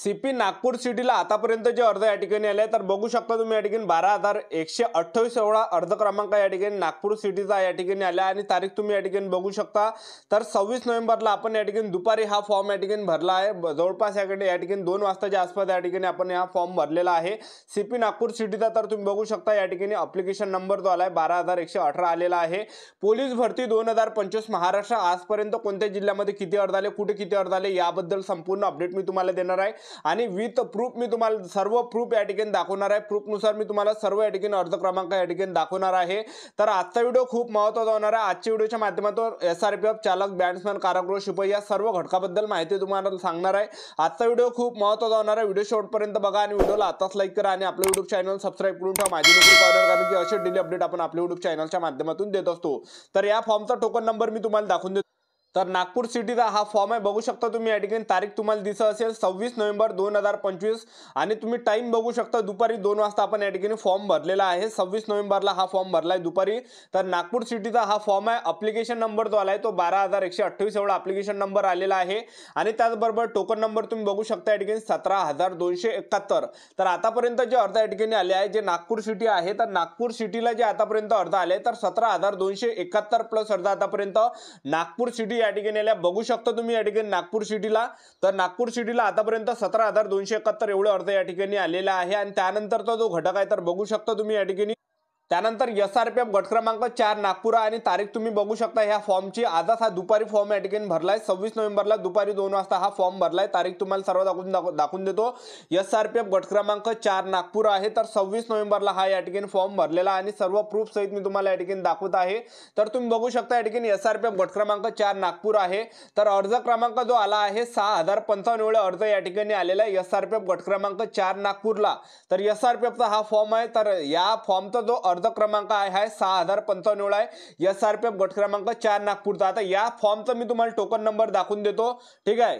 CP Nagpur सिटीला आतापर्यंत जे अर्ज या ठिकाणी आले तर बघू शकता तुम्ही या ठिकाणी 12,128 एवढा अर्ज क्रमांक या ठिकाणी नागपूर सिटीचा या ठिकाणी आला आणि तारीख तुम्ही या ठिकाणी बघू शकता तर 26 नोव्हेंबरला आपण या ठिकाणी दुपारी हा फॉर्म या ठिकाणी भरला आहे। जवळपास या ठिकाणी 2 वाजताच्या आसपास या ठिकाणी आपण हा फॉर्म भरलेला आहे सीपी नागपूर सिटीचा। तर तुम्ही बघू शकता या ठिकाणी ॲप्लिकेशन नंबर जो आलाय 12,118 आलेला आहे। पोलीस भरती 2025 महाराष्ट्र आजपर्यंत कोणत्या जिल्ह्यामध्ये किती अर्ज आले, कुठे किती अर्ज आले याबद्दल संपूर्ण अपडेट मी तुम्हाला देणार आहे आणि विथ प्रूफ मी तुम्हाला सर्व प्रूफ या ठिकाणी दाखवणार आहे। प्रूफनुसार मी तुम्हाला सर्व या ठिकाणी अर्ज क्रमांक या ठिकाणी दाखवणार आहे। तर आजचा व्हिडिओ खूप महत्त्वाचा होणार आहे। आजच्या व्हिडिओच्या माध्यमातून SRPF चालक, बॅट्समन, कारागृह शिपाई या सर्व घटकाबद्दल माहिती तुम्हाला सांगणार आहे। आजचा व्हिडिओ खूप महत्त्वाचा होणार आहे। व्हिडिओ शेवटपर्यंत बघा आणि व्हिडिओला आताच लाईक करा आणि आपल्या YouTube चॅनल सबस्क्राइब करून ठेवा माझी नोकरी पावडर, कारण की असे डेली अपडेट आपण आपल्या YouTube चॅनलच्या माध्यमातून देत असतो। तर या फॉर्मचा टोकन नंबर मी तुम्हाला दाखवून देतो। तर नागपूर सिटीचा हा फॉर्म आहे, बघू शकता तुम्ही या ठिकाणी तारीख तुम्हाला दिसत असेल 26 नोव्हेंबर 2025 आणि तुम्ही टाइम बघू शकता दुपारी 2 वाजता आपण या ठिकाणी फॉर्म भरलेला आहे। 26 नोव्हेंबरला हा फॉर्म भरलाय दुपारी। तर नागपूर सिटीचा हा फॉर्म आहे। ॲप्लिकेशन नंबर जो आलाय तो 12,128 एवढा ॲप्लिकेशन नंबर आलेला आहे आणि त्याचबरोबर टोकन नंबर तुम्ही बघू शकता या ठिकाणी 17,271। तर आतापर्यंत जे अर्ज या ठिकाणी आले आहे जे नागपूर सिटी आहे तर नागपूर सिटीला जे आतापर्यंत अर्ज आले तर 17,271 प्लस अर्ज आतापर्यंत नागपूर सिटी या ठिकाणी आल्या। बघू शकता तुम्ही या ठिकाणी नागपूर सिटीला तर नागपूर सिटीला आतापर्यंत 17,271 एवढे अर्ज या ठिकाणी आलेला आहे आणि त्यानंतरचा जो घटक आहे तर बघू शकता तुम्ही या ठिकाणी त्यानंतर SRPF गट क्रमांक 4 नागपूर आणि तारीख तुम्ही बघू शकता ह्या फॉर्मची आजच हा दुपारी फॉर्म या ठिकाणी भरलाय 26 नोव्हेंबरला दुपारी 2 वाजता हा फॉर्म भरलाय। तारीख तुम्हाला सर्व दाखवून देतो। SRPF गट क्रमांक 4 नागपूर आहे तर 26 नोव्हेंबरला हा या ठिकाणी फॉर्म भरलेला आणि सर्व प्रूफ सहित मी तुम्हाला या ठिकाणी दाखवत आहे। तर तुम्ही बघू शकता या ठिकाणी SRPF गट क्रमांक 4 नागपूर आहे। तर अर्ज क्रमांक जो आला आहे 6,055 एवढे अर्ज या ठिकाणी आलेला आहे SRPF गट क्रमांक 4 नागपूरला। तर SRPFचा हा फॉर्म आहे। तर या फॉर्मचा जो अर्ज क्रमांक आहे 6,055 एवढा आहे SRPF गट क्रमांक 4 नागपूरचा। आता या फॉर्मचा मी तुम्हाला टोकन नंबर दाखवून देतो, ठीक आहे।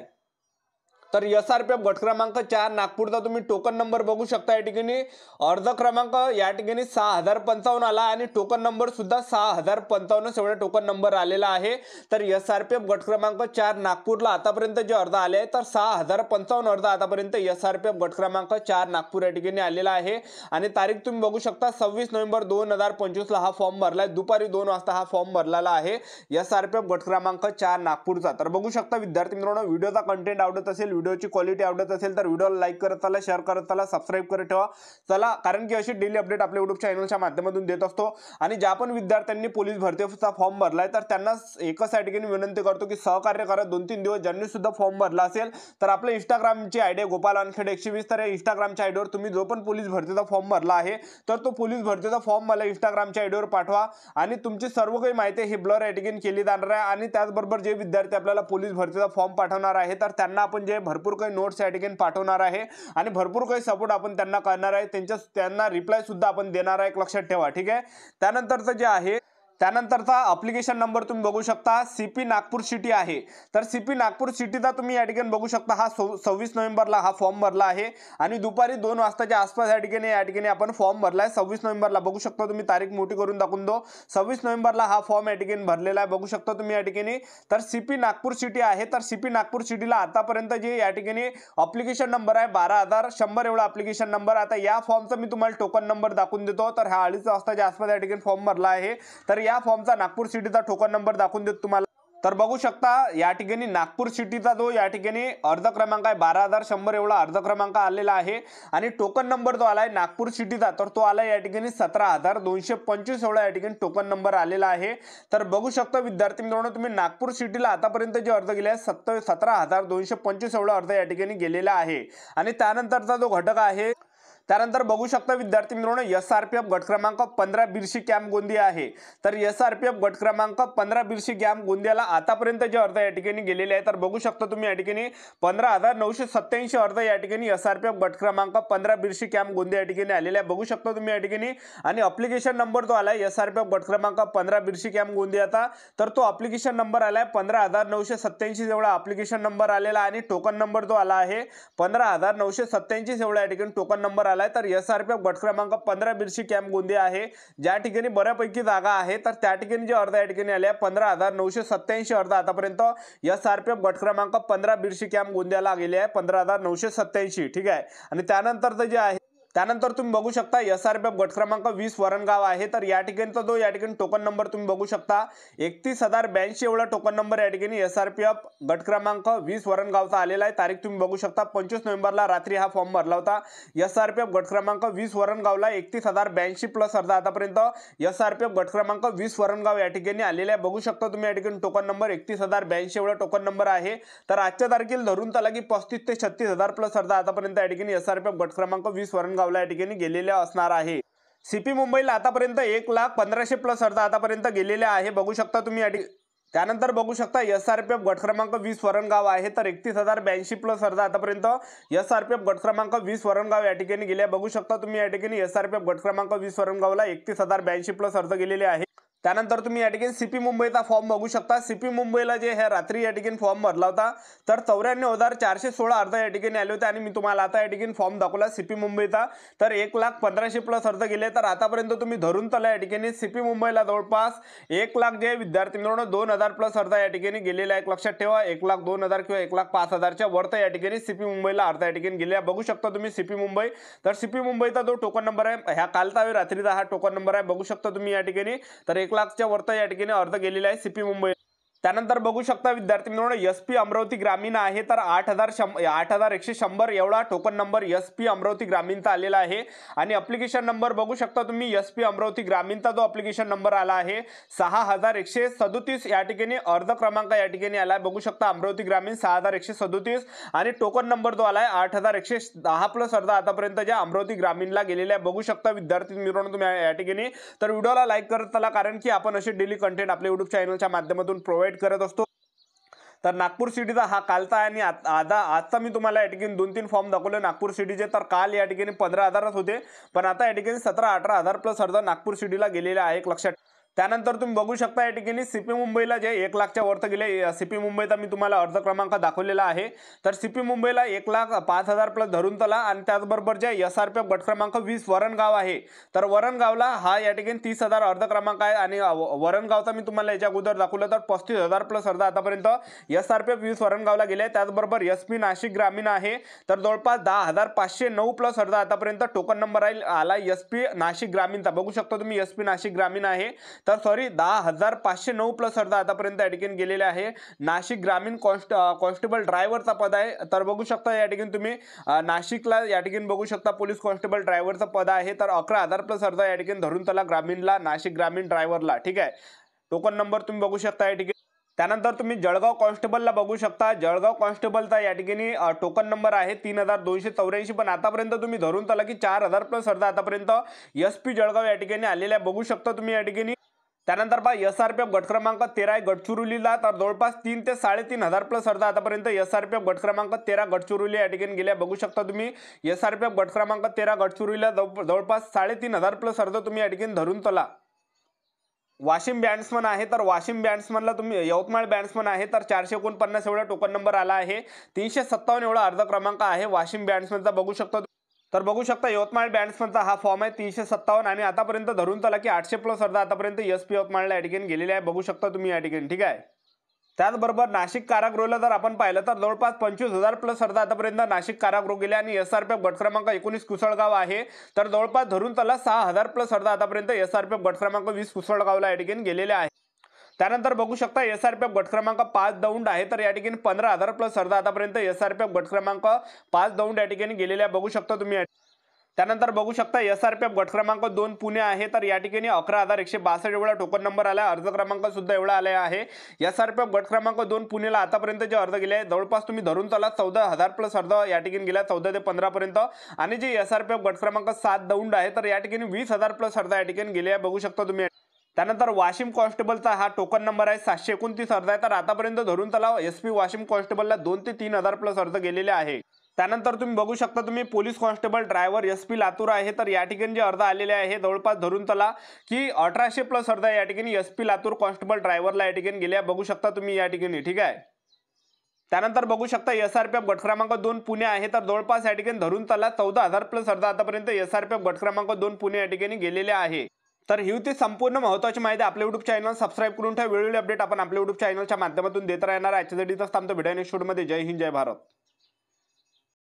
तर SRPF गट क्रमांक 4 नागपूरचा तुम्ही टोकन नंबर बघू शकता या ठिकाणी अर्ज क्रमांक या ठिकाणी 6,055 आला आणि टोकन नंबर सुद्धा 6,055 एवढा टोकन नंबर आलेला आहे। तर SRPF गट क्रमांक 4 नागपूरला आतापर्यंत जे अर्ज आले तर 6,055 अर्ज आतापर्यंत SRPF गट क्रमांक 4 नागपूर या ठिकाणी आलेला आहे आणि तारीख तुम्ही बघू शकता 26 नोव्हेंबर 2025 ला हा फॉर्म भरलाय दुपारी 2 वाजता हा फॉर्म भरलेला आहे SRPF गट क्रमांक 4 नागपूरचा। तर बघू शकता विद्यार्थी मित्रांनो, व्हिडिओचा कंटेंट आवडत असेल, व्हिडिओची क्वालिटी आवडत असेल तर व्हिडिओला लाईक करत चला, शेअर करत चला, सबस्क्राइब करत ठेवा चला, कारण की अशी डेली अपडेट आपल्या YouTube चॅनलच्या माध्यमातून देत असतो। आणि ज्या पण विद्यार्थ्यांनी पोलीस भरतीचा फॉर्म भरलाय तर त्यांना एकच या ठिकाणी विनंती करतो की सहकार्य करा। 2-3 दिवस ज्यांनी सुद्धा फॉर्म भरला असेल तर आपल्या इंस्टाग्रामची आयडी गोपाल वानखेडे 120 तर या इंस्टाग्रामच्या आयडीवर तुम्ही जो पण पोलीस भरतीचा फॉर्म भरला आहे तर तो पोलीस भरतीचा फॉर्म मला इंस्टाग्रामच्या आयडीवर पाठवा आणि तुमची सर्व काही माहिती ही ब्लर या ठिकाणी केली जाणार आहे। आणि त्याचबरोबर जे विद्यार्थी आपल्याला पोलीस भरतीचा फॉर्म पाठवणार आहे तर त्यांना आपण जे भरपूर काही नोट्स या ठिकाणी पाठवणार आहे आणि भरपूर काही सपोर्ट आपण त्यांना करणार आहे, त्यांना रिप्लाय सुद्धा आपण देणार आहे, एक लक्षात ठेवा, ठीक आहे। त्यानंतरचं जे आहे त्यानंतरचा ॲप्लिकेशन नंबर तुम्ही बघू शकता सीपी नागपूर सिटी आहे। तर सीपी नागपूर सिटीचा तुम्ही या ठिकाणी बघू शकता हा 26 नोव्हेंबरला हा फॉर्म भरला आहे आणि दुपारी 2 वाजताच्या आसपास या ठिकाणी आपण फॉर्म भरलाय 26 नोव्हेंबरला। बघू शकता तुम्ही तारीख मोठी करून दाखवून दो 26 नोव्हेंबरला हा फॉर्म या ठिकाणी भरलेला आहे, बघू शकता तुम्ही या ठिकाणी। तर सीपी नागपूर सिटी आहे तर सीपी नागपूर सिटीला आतापर्यंत जे या ठिकाणी ॲप्लिकेशन नंबर आहे 12,100 एवढा ॲप्लिकेशन नंबर। आता या फॉर्मचा मी तुम्हाला टोकन नंबर दाखवून देतो। तर हा 2:30 वाजताच्या आसपास या ठिकाणी फॉर्म भरला आहे। तर या फॉर्मचा नागपूर सिटीचा टोकन नंबर दाखवून देतो तुम्हाला। तर बघू शकता या ठिकाणी नागपूर सिटीचा जो या ठिकाणी अर्ज क्रमांक आहे 12,100 एवढा अर्ज क्रमांक आलेला आहे आणि टोकन नंबर जो आलाय नागपूर सिटीचा तर तो आला या ठिकाणी 17,225 एवढा या ठिकाणी टोकन नंबर आलेला आहे। तर बघू शकता विद्यार्थी मित्रांनो, तुम्ही नागपूर सिटीला आतापर्यंत जे अर्ज गेले आहेत 17,225 एवढा अर्ज या ठिकाणी गेलेला आहे आणि त्यानंतरचा जो घटक आहे त्यानंतर बघू शकता विद्यार्थी मित्रांनो SRPF गट क्रमांक 15 बिरशी कॅम्प गोंदिया आहे। तर SRPF गट क्रमांक 15 बिरशी कॅम्प गोंदियाला आतापर्यंत जे अर्ज या ठिकाणी गेलेले आहे तर बघू शकता तुम्ही या ठिकाणी 15,987 अर्ज या ठिकाणी SRPF गट क्रमांक 15 बिरशी कॅम्प गोंदिया या ठिकाणी आलेले आहे, बघू शकता तुम्ही या ठिकाणी। आणि ॲप्लिकेशन नंबर जो आलाय SRPF गट क्रमांक 15 बिरशी कॅम्प गोंदियाचा तर तो ॲप्लिकेशन नंबर आलाय 15,987 एवढा ॲप्लिकेशन नंबर आलेला आणि टोकन नंबर जो आला आहे 15,987 एवढा या ठिकाणी टोकन नंबर आलाय तर SRPF गट क्रमांक 15 बिरशी कॅम्प गोंदिया आहे, ज्या ठिकाणी बऱ्यापैकी जागा आहे तर त्या ठिकाणी जे अर्ज या ठिकाणी आले 15,987 अर्ज आतापर्यंत SRPF गट क्रमांक 15 बिरशी कॅम्प गोंदियाला गेले आहे 15,987. ठीक आहे. आणि त्यानंतर जे आहे त्यानंतर तुम्ही बघू शकता SRPF गट क्रमांक 20 वरणगाव आहे, तर या ठिकाणचा जो या ठिकाणी टोकन नंबर तुम्ही बघू शकता 31,082 एवढा टोकन नंबर या ठिकाणी SRPF गट क्रमांक 20 वरणगावचा आलेला आहे. तारीख तुम्ही बघू शकता 25 नोव्हेंबरला रात्री हा फॉर्म भरला होता. SRPF गट क्रमांक 20 वरणगावला 31,082 प्लस अर्ज आतापर्यंत SRPF गट क्रमांक 20 वरणगाव या ठिकाणी आलेले आहे. बघू शकता तुम्ही या ठिकाणी टोकन नंबर 31,082 एवढा टोकन नंबर आहे. तर आजच्या तारखेला धरून चला की 35 ते 36,000 प्लस अर्ज आतापर्यंत या ठिकाणी SRPF गट क्रमांक 20 वरणगाव या ठिकाणी गेलेल्या असणार आहे. CP मुंबईला आतापर्यंत 1,15,000 प्लस अर्ज आतापर्यंत गेलेले आहे. बघू शकता तुम्ही त्यानंतर बघू शकता SRPF गट क्रमांक 20 वरणगाव आहे तर 31,082 प्लस अर्ज आतापर्यंत SRPF गट क्रमांक 20 वरणगाव या ठिकाणी गेले. बघू शकता तुम्ही या ठिकाणी SRPF गट क्रमांक 20 वरणगावला 31,082 प्लस अर्ज गेलेले आहे. त्यानंतर तुम्ही या ठिकाणी CP मुंबईचा फॉर्म बघू शकता. CP मुंबईला जे ह्या रात्री या ठिकाणी फॉर्म भरला होता तर 94,416 अर्ज या ठिकाणी आले होते आणि मी तुम्हाला आता या ठिकाणी फॉर्म दाखवला CP मुंबईचा तर 1,15,000 प्लस अर्ज गेले. तर आतापर्यंत तुम्ही धरून चला या ठिकाणी CP मुंबईला जवळपास 1,00,000 जे विद्यार्थी मिळून 2,000 प्लस अर्ज या ठिकाणी गेलेला आहे. लक्षात ठेवा 1,02,000 किंवा 1,05,000च्या वरती या ठिकाणी CP मुंबईला अर्ज या ठिकाणी गेले. बघू शकता तुम्ही CP मुंबई तर CP मुंबईचा जो टोकन नंबर आहे ह्या कालचा रात्रीचा हा टोकन नंबर आहे. बघू शकता तुम्ही या ठिकाणी तर 1,00,000च्या वरती या ठिकाणी अर्ज गेलेला आहे CP मुंबई. त्यानंतर बघू शकता विद्यार्थी मित्रांनो SP अमरावती ग्रामीण आहे तर 8,100 एवढा टोकन नंबर SP अमरावती ग्रामीणचा आलेला आहे. आणि ॲप्लिकेशन नंबर बघू शकता तुम्ही SP अमरावती ग्रामीणचा जो ॲप्लिकेशन नंबर आला आहे 6,137 या ठिकाणी अर्ज क्रमांक या ठिकाणी आला आहे. बघू शकता अमरावती ग्रामीण 6,137 आणि टोकन नंबर जो आला आहे 8,110 प्लस अर्ज आतापर्यंत ज्या अमरावती ग्रामीणला गेलेला आहे. बघू शकता विद्यार्थी मित्रांनो तुम्ही या ठिकाणी तर व्हिडिओला लाईक करत चला कारण की आपण असे डेली कंटेंट आपल्या YouTube चॅनलच्या माध्यमातून प्रोव्हाइड करत असतो. तर नागपूर सिटीचा हा कालचा आणि आजचा मी तुम्हाला या ठिकाणी 2-3 फॉर्म दाखवले नागपूर सिटीचे. तर काल या ठिकाणी 15,000च होते पण आता या ठिकाणी 17-18,000 प्लस अर्ज नागपूर सिटीला गेलेले आहे. लक्षात त्यानंतर तुम्ही बघू शकता या ठिकाणी CP मुंबईला जे 1,00,000च्या वरती गेले CP मुंबईचा मी तुम्हाला अर्ज क्रमांक दाखवलेला आहे. तर CP मुंबईला 1,05,000 प्लस धरून चला आणि त्याचबरोबर जे SRPF गट क्रमांक 20 वरणगाव आहे तर वरणगावला हा या ठिकाणी 30,000 अर्ज क्रमांक आहे आणि वरणगावचा मी तुम्हाला याच्या अगोदर दाखवलं तर 35,000 प्लस अर्ज आतापर्यंत SRPF 20 वरणगावला गेले. त्याचबरोबर SP नाशिक ग्रामीण आहे तर जवळपास 10,509 प्लस अर्ज आतापर्यंत टोकन नंबर आला SP नाशिक ग्रामीणचा. बघू शकता तुम्ही SP नाशिक ग्रामीण आहे तर सॉरी 10,509 प्लस अर्ज आतापर्यंत या ठिकाणी गेलेले आहे. नाशिक ग्रामीण कॉन्स्टेबल ड्रायव्हरचा पद आहे. तर बघू शकता या ठिकाणी तुम्ही नाशिकला या ठिकाणी बघू शकता पोलीस कॉन्स्टेबल ड्रायव्हरचं पद आहे तर 11,000 प्लस अर्ज या ठिकाणी धरून चला ग्रामीणला नाशिक ग्रामीण ड्रायव्हरला. ठीक आहे. टोकन नंबर तुम्ही बघू शकता या ठिकाणी. त्यानंतर तुम्ही जळगाव कॉन्स्टेबलला बघू शकता. जळगाव कॉन्स्टेबलचा या ठिकाणी टोकन नंबर आहे 3,284 पण आतापर्यंत तुम्ही धरून चला की 4,000 प्लस अर्ज आतापर्यंत SP जळगाव या ठिकाणी आलेल्या बघू शकता तुम्ही या ठिकाणी. त्यानंतर SRPF गट क्रमांक 13 गडचिरोलीला तर जवळपास 3 ते 3,500 प्लस अर्ज आतापर्यंत SRPF गट क्रमांक 13 गडचिरोली या ठिकाणी गेल्या. बघू शकता तुम्ही SRPF गट क्रमांक 13 गडचिरोलीला जवळपास 3,500 प्लस अर्ज तुम्ही या ठिकाणी धरून चला. वाशिम बॅट्समन आहे तर वाशिम बॅट्समनला तुम्ही यवतमाळ बॅट्समन आहे तर 449 एवढा टोकन नंबर आला आहे. 357 एवढा अर्ज क्रमांक आहे वाशिम बॅट्समनचा. बघू शकता तर बघू शकता यवतमाळ बॅट्समनचा हा फॉर्म आहे 357 आणि आतापर्यंत धरून चला की 800 प्लस अर्ज आतापर्यंत SP यवतमाळला या ठिकाणी गेलेले आहे. बघू शकता तुम्ही या ठिकाणी. ठीक आहे. त्याचबरोबर नाशिक कारागृहाला जर आपण पाहिलं तर जवळपास 25,000 प्लस अर्ज आतापर्यंत नाशिक कारागृह गेले आणि SRPF गट क्रमांक 19 कुसळगाव आहे तर जवळपास धरून चला 6,000 प्लस अर्ज आतापर्यंत SRPF गट क्रमांक 20 कुसळगावला या ठिकाणी गेलेले आहे. त्यानंतर बघू शकता SRPF गट क्रमांक 5 दौंड आहे तर या ठिकाणी 15,000 प्लस अर्ज आतापर्यंत SRPF गट क्रमांक 5 दौंड या ठिकाणी गेलेले आहे. बघू शकता तुम्ही. त्यानंतर बघू शकता SRPF गट क्रमांक 2 पुणे आहे तर या ठिकाणी 11,162 एवढा टोकन नंबर आला. अर्ज क्रमांक सुद्धा एवढा आला आहे. SRPF गट क्रमांक 2 पुणेला आतापर्यंत जे अर्ज गेले जवळपास तुम्ही धरून चला 14,000 प्लस अर्ज या ठिकाणी गेला 14 ते 15 पर्यंत. आणि जे SRPF गट क्रमांक 7 दौंड आहे तर या ठिकाणी 20,000 प्लस अर्ज या ठिकाणी गेले बघू शकता तुम्ही. त्यानंतर वाशिम कॉन्स्टेबलचा हा टोकन नंबर आहे 729 अर्ज आहे तर आतापर्यंत धरून चला SP वाशिम कॉन्स्टेबलला 2 ते 3,000 प्लस अर्ज गेलेले आहे. त्यानंतर तुम्ही बघू शकता तुम्ही police constable driver SP Latur आहे तर या ठिकाणी जे अर्ज आलेले आहे जवळपास धरून चला की 1,800 प्लस अर्ज या ठिकाणी SP लातूर कॉन्स्टेबल ड्रायव्हरला या ठिकाणी गेले बघू शकता तुम्ही या ठिकाणी. ठीक आहे. त्यानंतर बघू शकता SRPF गट क्रमांक 2 पुणे आहे, तर जवळपास या ठिकाणी धरून चला 14,000 प्लस अर्ज आतापर्यंत SRPF गट क्रमांक 2 पुणे या ठिकाणी गेलेले आहे। तर ही होती संपूर्ण महत्त्वाची माहिती। आपल्या YouTube चॅनल सबस्क्राईब करून ठेवा। वेळोवेळी अपडेट आपण आपल्या YouTube चॅनलच्या माध्यमातून देत राहणार आहे। आजच्यासाठी इथंच थांबतो। भेटूया नेक्स्ट व्हिडिओमध्ये। जय हिंद, जय भारत।